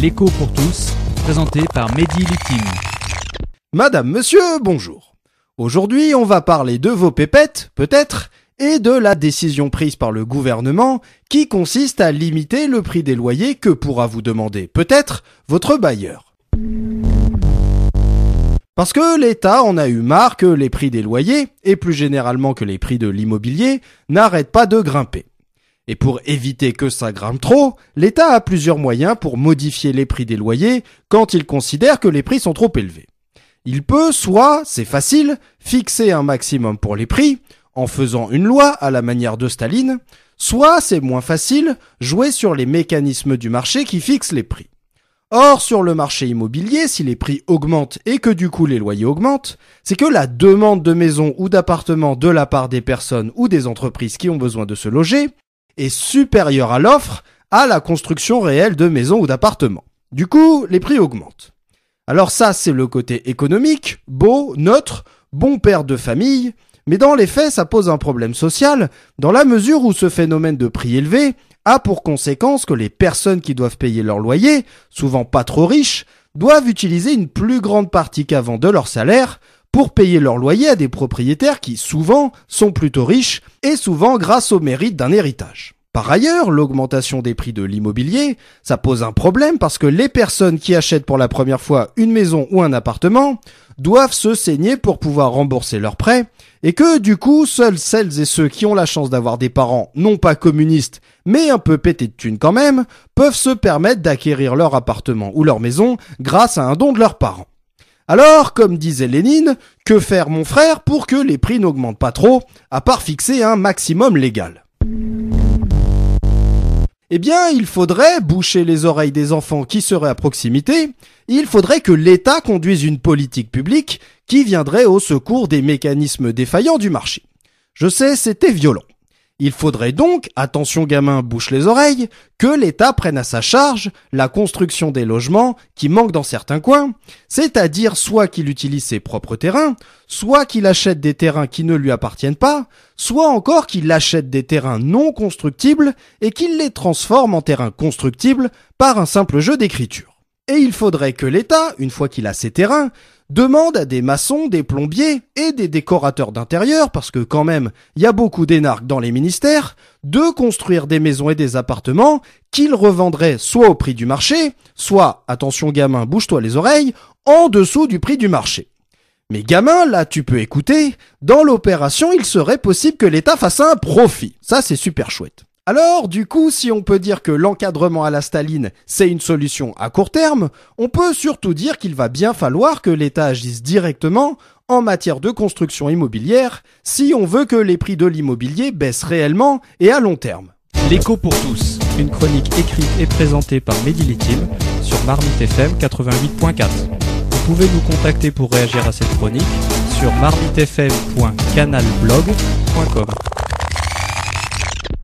L'écho pour tous, présenté par Mehdi Littin. Madame, monsieur, bonjour. Aujourd'hui, on va parler de vos pépettes, peut-être, et de la décision prise par le gouvernement qui consiste à limiter le prix des loyers que pourra vous demander, peut-être, votre bailleur. Parce que l'État en a eu marre que les prix des loyers, et plus généralement que les prix de l'immobilier, n'arrêtent pas de grimper. Et pour éviter que ça grimpe trop, l'État a plusieurs moyens pour modifier les prix des loyers quand il considère que les prix sont trop élevés. Il peut soit, c'est facile, fixer un maximum pour les prix, en faisant une loi à la manière de Staline, soit, c'est moins facile, jouer sur les mécanismes du marché qui fixent les prix. Or, sur le marché immobilier, si les prix augmentent et que du coup les loyers augmentent, c'est que la demande de maisons ou d'appartements de la part des personnes ou des entreprises qui ont besoin de se loger est supérieure à l'offre à la construction réelle de maisons ou d'appartements. Du coup, les prix augmentent. Alors ça, c'est le côté économique, beau, neutre, bon père de famille, mais dans les faits, ça pose un problème social, dans la mesure où ce phénomène de prix élevé a pour conséquence que les personnes qui doivent payer leur loyer, souvent pas trop riches, doivent utiliser une plus grande partie qu'avant de leur salaire pour payer leur loyer à des propriétaires qui, souvent, sont plutôt riches et souvent grâce au mérite d'un héritage. Par ailleurs, l'augmentation des prix de l'immobilier, ça pose un problème parce que les personnes qui achètent pour la première fois une maison ou un appartement doivent se saigner pour pouvoir rembourser leurs prêts et que, du coup, seuls celles et ceux qui ont la chance d'avoir des parents non pas communistes mais un peu pétés de thunes quand même, peuvent se permettre d'acquérir leur appartement ou leur maison grâce à un don de leurs parents. Alors, comme disait Lénine, que faire mon frère pour que les prix n'augmentent pas trop, à part fixer un maximum légal ? Eh bien, il faudrait boucher les oreilles des enfants qui seraient à proximité, il faudrait que l'État conduise une politique publique qui viendrait au secours des mécanismes défaillants du marché. Je sais, c'était violent. Il faudrait donc, attention gamin, bouche les oreilles, que l'État prenne à sa charge la construction des logements qui manquent dans certains coins, c'est-à-dire soit qu'il utilise ses propres terrains, soit qu'il achète des terrains qui ne lui appartiennent pas, soit encore qu'il achète des terrains non constructibles et qu'il les transforme en terrains constructibles par un simple jeu d'écriture. Et il faudrait que l'État, une fois qu'il a ces terrains, demande à des maçons, des plombiers et des décorateurs d'intérieur, parce que quand même, il y a beaucoup d'énarques dans les ministères, de construire des maisons et des appartements qu'ils revendraient soit au prix du marché, soit, attention gamin, bouge-toi les oreilles, en dessous du prix du marché. Mais gamin, là tu peux écouter, dans l'opération, il serait possible que l'État fasse un profit. Ça c'est super chouette. Alors, du coup, si on peut dire que l'encadrement à la Staline, c'est une solution à court terme, on peut surtout dire qu'il va bien falloir que l'État agisse directement en matière de construction immobilière si on veut que les prix de l'immobilier baissent réellement et à long terme. L'écho pour tous, une chronique écrite et présentée par Mehdi Littin sur Marmite FM 88.4. Vous pouvez nous contacter pour réagir à cette chronique sur marmitefm.canalblog.com.